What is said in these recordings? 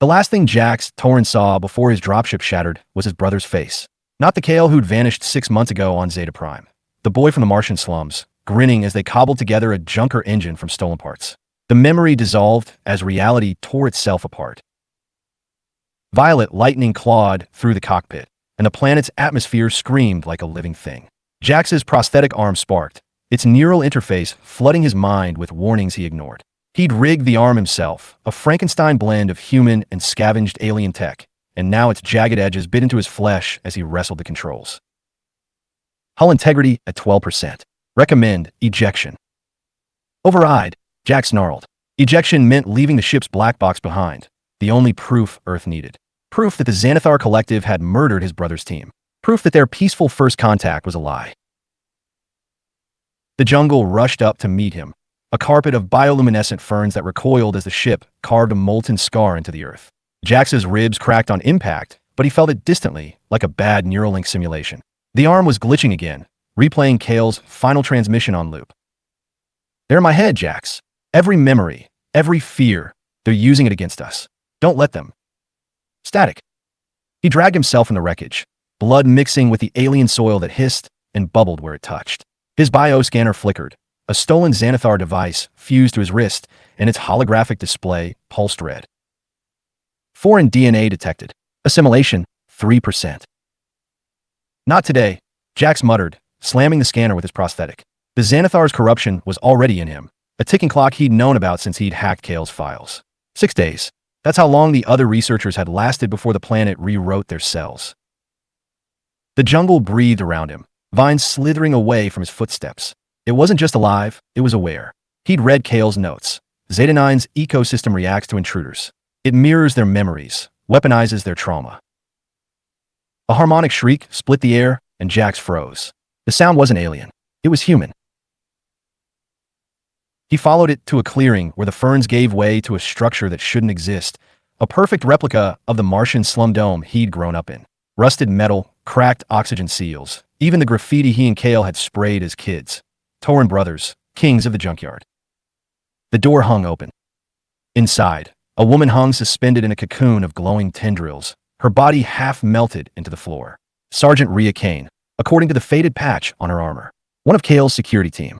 The last thing Jax Torrent saw before his dropship shattered was his brother's face. Not the Kale who'd vanished 6 months ago on Zeta Prime. The boy from the Martian slums, grinning as they cobbled together a junker engine from stolen parts. The memory dissolved as reality tore itself apart. Violet lightning clawed through the cockpit, and the planet's atmosphere screamed like a living thing. Jax's prosthetic arm sparked, its neural interface flooding his mind with warnings he ignored. He'd rigged the arm himself, a Frankenstein blend of human and scavenged alien tech, and now its jagged edges bit into his flesh as he wrestled the controls. Hull integrity at 12%. Recommend ejection. Override, Jax snarled. Ejection meant leaving the ship's black box behind, the only proof Earth needed. Proof that the Xanathar Collective had murdered his brother's team. Proof that their peaceful first contact was a lie. The jungle rushed up to meet him, a carpet of bioluminescent ferns that recoiled as the ship carved a molten scar into the earth. Jax's ribs cracked on impact, but he felt it distantly, like a bad Neuralink simulation. The arm was glitching again, replaying Kale's final transmission on loop. They're in my head, Jax. Every memory, every fear, they're using it against us. Don't let them. Static. He dragged himself in the wreckage, blood mixing with the alien soil that hissed and bubbled where it touched. His bioscanner flickered. A stolen Xanathar device fused to his wrist, and its holographic display pulsed red. Foreign DNA detected. Assimilation, 3%. Not today, Jax muttered, slamming the scanner with his prosthetic. The Xanathar's corruption was already in him, a ticking clock he'd known about since he'd hacked Kale's files. 6 days. That's how long the other researchers had lasted before the planet rewrote their cells. The jungle breathed around him, vines slithering away from his footsteps. It wasn't just alive, it was aware. He'd read Kale's notes. Zeta 9's ecosystem reacts to intruders. It mirrors their memories, weaponizes their trauma. A harmonic shriek split the air, and Jax froze. The sound wasn't alien. It was human. He followed it to a clearing where the ferns gave way to a structure that shouldn't exist, a perfect replica of the Martian slum dome he'd grown up in. Rusted metal, cracked oxygen seals, even the graffiti he and Kale had sprayed as kids. Torren brothers, kings of the junkyard. The door hung open. Inside, a woman hung suspended in a cocoon of glowing tendrils, her body half melted into the floor. Sergeant Rhea Kane, according to the faded patch on her armor. One of Kale's security team.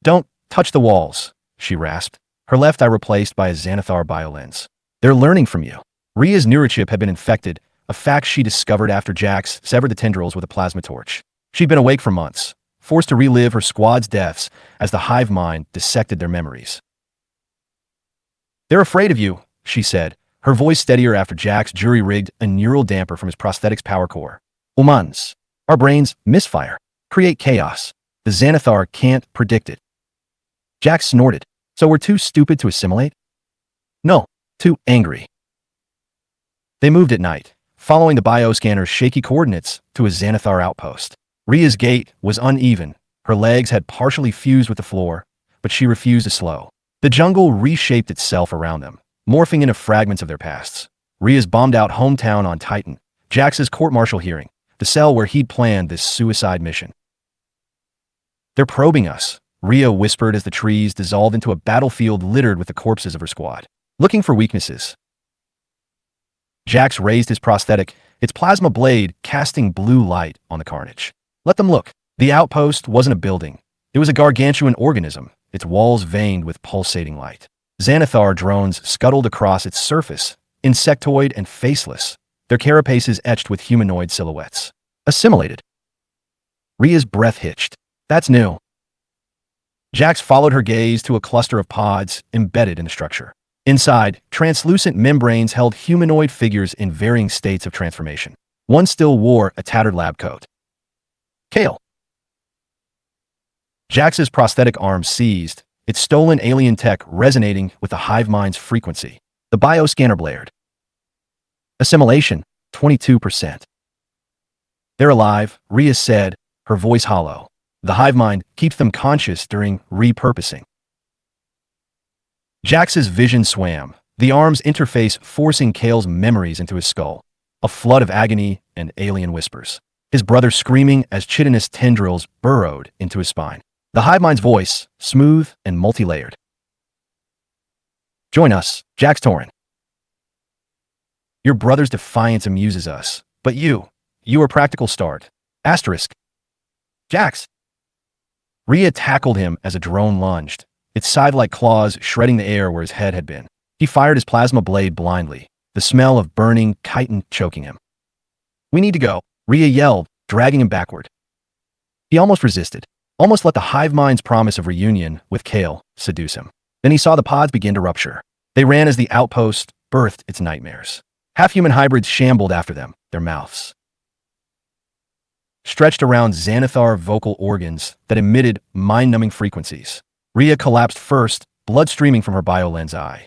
Don't touch the walls, she rasped, her left eye replaced by a Xanathar biolens. They're learning from you. Rhea's neurochip had been infected, a fact she discovered after Jax severed the tendrils with a plasma torch. She'd been awake for months, forced to relive her squad's deaths as the hive mind dissected their memories. They're afraid of you, she said, her voice steadier after Jax jury-rigged a neural damper from his prosthetic's power core. Humans. Our brains misfire, create chaos. The Xanathar can't predict it. Jax snorted. So we're too stupid to assimilate? No, too angry. They moved at night, following the bioscanner's shaky coordinates to a Xanathar outpost. Rhea's gait was uneven. Her legs had partially fused with the floor, but she refused to slow. The jungle reshaped itself around them, morphing into fragments of their pasts. Rhea's bombed-out hometown on Titan, Jax's court-martial hearing, the cell where he'd planned this suicide mission. They're probing us, Rhea whispered as the trees dissolved into a battlefield littered with the corpses of her squad. Looking for weaknesses. Jax raised his prosthetic, its plasma blade casting blue light on the carnage. Let them look. The outpost wasn't a building. It was a gargantuan organism, its walls veined with pulsating light. Xanathar drones scuttled across its surface, insectoid and faceless, their carapaces etched with humanoid silhouettes. Assimilated. Rhea's breath hitched. That's new. Jax followed her gaze to a cluster of pods embedded in the structure. Inside, translucent membranes held humanoid figures in varying states of transformation. One still wore a tattered lab coat. Kale. Jax's prosthetic arm seized, its stolen alien tech resonating with the hive mind's frequency. The bioscanner blared. Assimilation, 22%. They're alive, Rhea said, her voice hollow. The hive mind keeps them conscious during repurposing. Jax's vision swam, the arm's interface forcing Kale's memories into his skull. A flood of agony and alien whispers. His brother screaming as chitinous tendrils burrowed into his spine. The hive mind's voice, smooth and multi-layered. Join us, Jax Torren. Your brother's defiance amuses us. But you are practical start. Asterisk. Jax. Rhea tackled him as a drone lunged, its scythe-like claws shredding the air where his head had been. He fired his plasma blade blindly, the smell of burning chitin choking him. We need to go, Rhea yelled, dragging him backward. He almost resisted, almost let the hive mind's promise of reunion with Kale seduce him. Then he saw the pods begin to rupture. They ran as the outpost birthed its nightmares. Half-human hybrids shambled after them, their mouths stretched around Xanathar vocal organs that emitted mind-numbing frequencies. Rhea collapsed first, blood streaming from her biolens eye.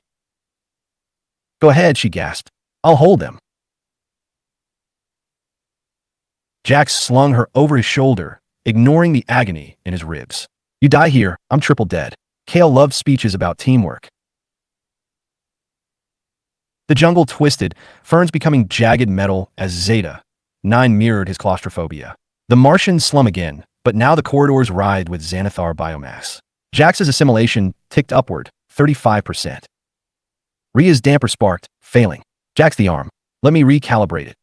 Go ahead, she gasped. I'll hold them. Jax slung her over his shoulder, ignoring the agony in his ribs. You die here, I'm triple dead. Kale loved speeches about teamwork. The jungle twisted, ferns becoming jagged metal as Zeta 9 mirrored his claustrophobia. The Martians slum again, but now the corridors writhed with Xanathar biomass. Jax's assimilation ticked upward, 35%. Rhea's damper sparked, failing. Jax the arm. Let me recalibrate it.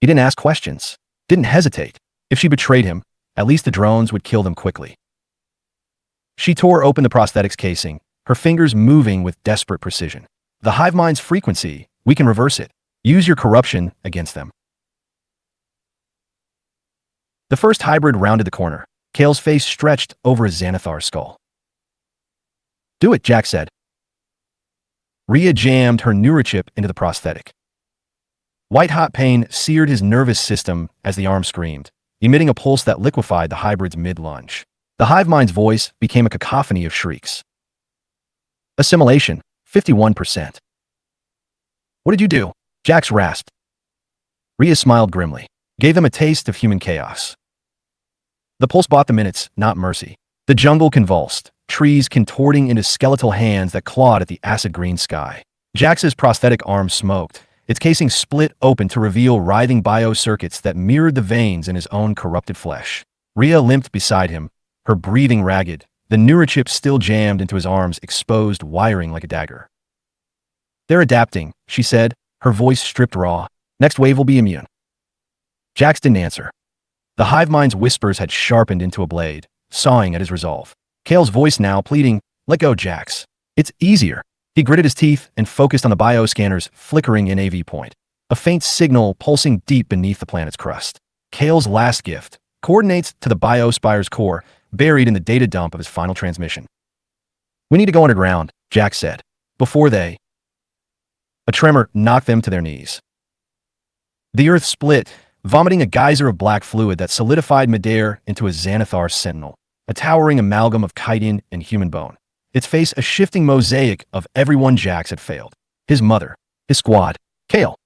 He didn't ask questions, didn't hesitate. If she betrayed him, at least the drones would kill them quickly. She tore open the prosthetics casing, her fingers moving with desperate precision. The hive mind's frequency, we can reverse it. Use your corruption against them. The first hybrid rounded the corner. Kale's face stretched over his Xanathar skull. Do it, Jax said. Rhea jammed her neurochip into the prosthetic. White-hot pain seared his nervous system as the arm screamed, emitting a pulse that liquefied the hybrid's mid-lunge. The hive mind's voice became a cacophony of shrieks. Assimilation, 51%. What did you do? Jax rasped. Rhea smiled grimly, gave them a taste of human chaos. The pulse bought the minutes, not mercy. The jungle convulsed, trees contorting into skeletal hands that clawed at the acid-green sky. Jax's prosthetic arm smoked, its casing split open to reveal writhing biocircuits that mirrored the veins in his own corrupted flesh. Rhea limped beside him, her breathing ragged, the neurochip still jammed into his arm's exposed wiring like a dagger. They're adapting, she said, her voice stripped raw. Next wave will be immune. Jax didn't answer. The hive mind's whispers had sharpened into a blade, sawing at his resolve. Kale's voice now pleading, let go, Jax. It's easier. He gritted his teeth and focused on the bioscanners flickering in AV point, a faint signal pulsing deep beneath the planet's crust. Kale's last gift, coordinates to the biospire's core, buried in the data dump of his final transmission. We need to go underground, Jax said. Before they... A tremor knocked them to their knees. The earth split, vomiting a geyser of black fluid that solidified midair into a Xanathar sentinel, a towering amalgam of chitin and human bone. Its face a shifting mosaic of everyone Jax had failed. His mother, his squad, Kale.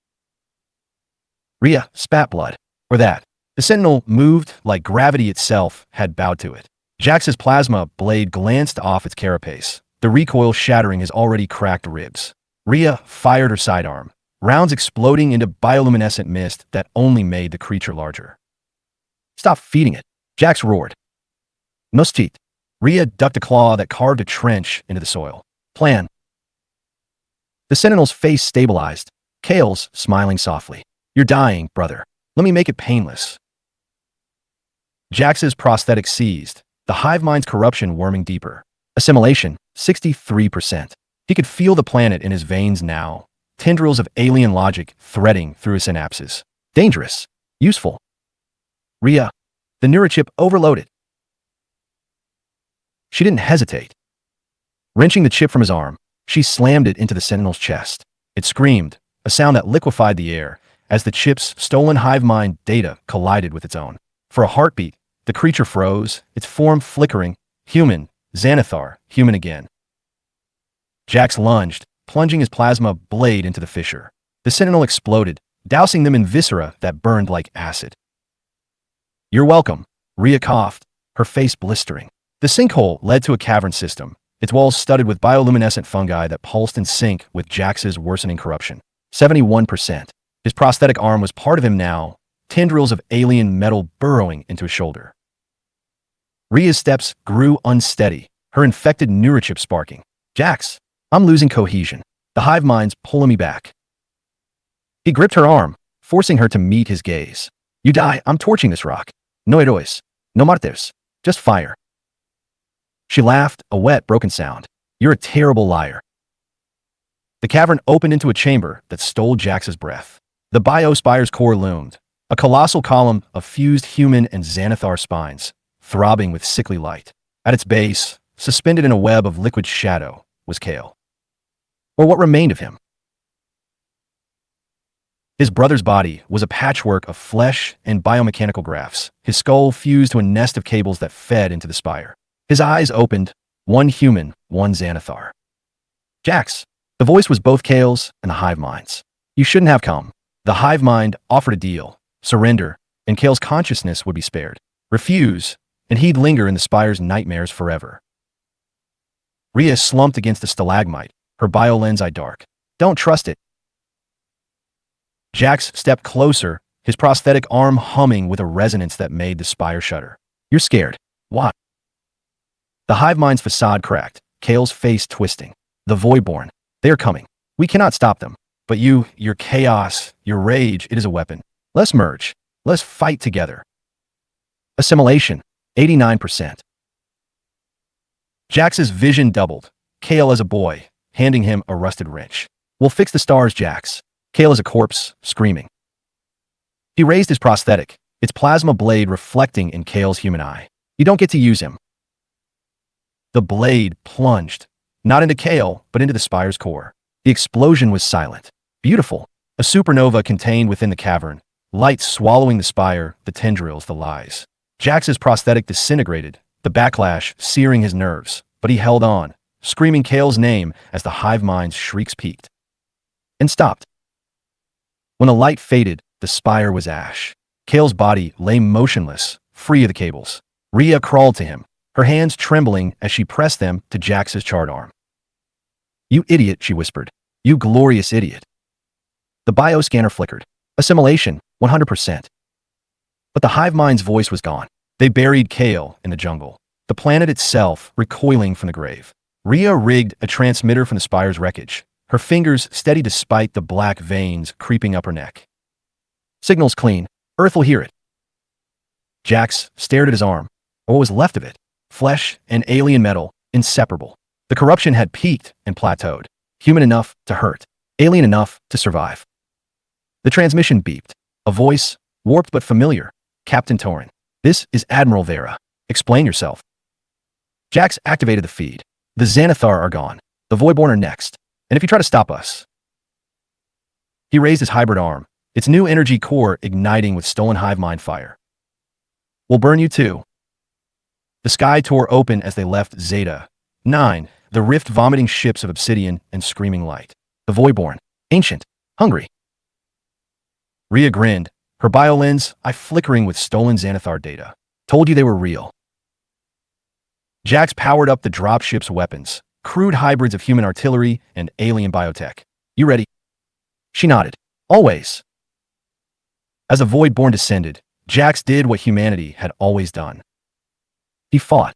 Rhea spat blood. Or that. The sentinel moved like gravity itself had bowed to it. Jax's plasma blade glanced off its carapace, the recoil shattering his already cracked ribs. Rhea fired her sidearm, rounds exploding into bioluminescent mist that only made the creature larger. Stop feeding it, Jax roared. Nostit. Rhea ducked a claw that carved a trench into the soil. Plan. The sentinel's face stabilized, Kale's smiling softly. You're dying, brother. Let me make it painless. Jax's prosthetic seized, the hive mind's corruption worming deeper. Assimilation, 63%. He could feel the planet in his veins now, tendrils of alien logic threading through his synapses. Dangerous. Useful. Rhea. The neurochip overloaded. She didn't hesitate. Wrenching the chip from his arm, she slammed it into the sentinel's chest. It screamed, a sound that liquefied the air, as the chip's stolen hive mind data collided with its own. For a heartbeat, the creature froze, its form flickering. Human, Xanathar, human again. Jax lunged, plunging his plasma blade into the fissure. The sentinel exploded, dousing them in viscera that burned like acid. You're welcome, Rhea coughed, her face blistering. The sinkhole led to a cavern system, its walls studded with bioluminescent fungi that pulsed in sync with Jax's worsening corruption. 71%. His prosthetic arm was part of him now, tendrils of alien metal burrowing into his shoulder. Rhea's steps grew unsteady, her infected neurochip sparking. Jax, I'm losing cohesion. The hive mind's pulling me back. He gripped her arm, forcing her to meet his gaze. You die, I'm torching this rock. No héroes. No martyrs. Just fire. She laughed, a wet, broken sound. You're a terrible liar. The cavern opened into a chamber that stole Jax's breath. The biospire's core loomed, a colossal column of fused human and Xanathar spines, throbbing with sickly light. At its base, suspended in a web of liquid shadow, was Kale. Or what remained of him. His brother's body was a patchwork of flesh and biomechanical grafts, his skull fused to a nest of cables that fed into the spire. His eyes opened, one human, one Xanathar. Jax. The voice was both Kale's and the hive mind's. You shouldn't have come. The hive mind offered a deal, surrender, and Kale's consciousness would be spared. Refuse, and he'd linger in the spire's nightmares forever. Rhea slumped against the stalagmite, her biolens eye dark. Don't trust it. Jax stepped closer, his prosthetic arm humming with a resonance that made the spire shudder. You're scared. What? The hive mind's facade cracked, Kale's face twisting. The Voidborn. They are coming. We cannot stop them. But you, your chaos, your rage, it is a weapon. Let's merge. Let's fight together. Assimilation. 89%. Jax's vision doubled. Kale as a boy, handing him a rusted wrench. We'll fix the stars, Jax. Kale as a corpse, screaming. He raised his prosthetic, its plasma blade reflecting in Kale's human eye. You don't get to use him. The blade plunged, not into Kale, but into the spire's core. The explosion was silent. Beautiful. A supernova contained within the cavern, light swallowing the spire, the tendrils, the lies. Jax's prosthetic disintegrated, the backlash searing his nerves, but he held on, screaming Kale's name as the hive mind's shrieks peaked. And stopped. When the light faded, the spire was ash. Kale's body lay motionless, free of the cables. Rhea crawled to him, her hands trembling as she pressed them to Jax's charred arm. You idiot, she whispered. You glorious idiot. The bioscanner flickered. Assimilation, 100%. But the hive mind's voice was gone. They buried Kale in the jungle, the planet itself recoiling from the grave. Rhea rigged a transmitter from the spire's wreckage, her fingers steady despite the black veins creeping up her neck. Signal's clean. Earth will hear it. Jax stared at his arm, or what was left of it. Flesh and alien metal, inseparable. The corruption had peaked and plateaued. Human enough to hurt. Alien enough to survive. The transmission beeped. A voice, warped but familiar. Captain Torin. This is Admiral Vera. Explain yourself. Jax activated the feed. The Xanathar are gone. The Voidborn are next. And if you try to stop us... He raised his hybrid arm, its new energy core igniting with stolen hive mind fire. We'll burn you too. The sky tore open as they left Zeta 9, the rift vomiting ships of obsidian and screaming light. The Voidborn, ancient, hungry. Rhea grinned, her biolens eye flickering with stolen Xanathar data. Told you they were real. Jax powered up the dropship's weapons, crude hybrids of human artillery and alien biotech. You ready? She nodded. Always. As the Voidborn descended, Jax did what humanity had always done. He fought.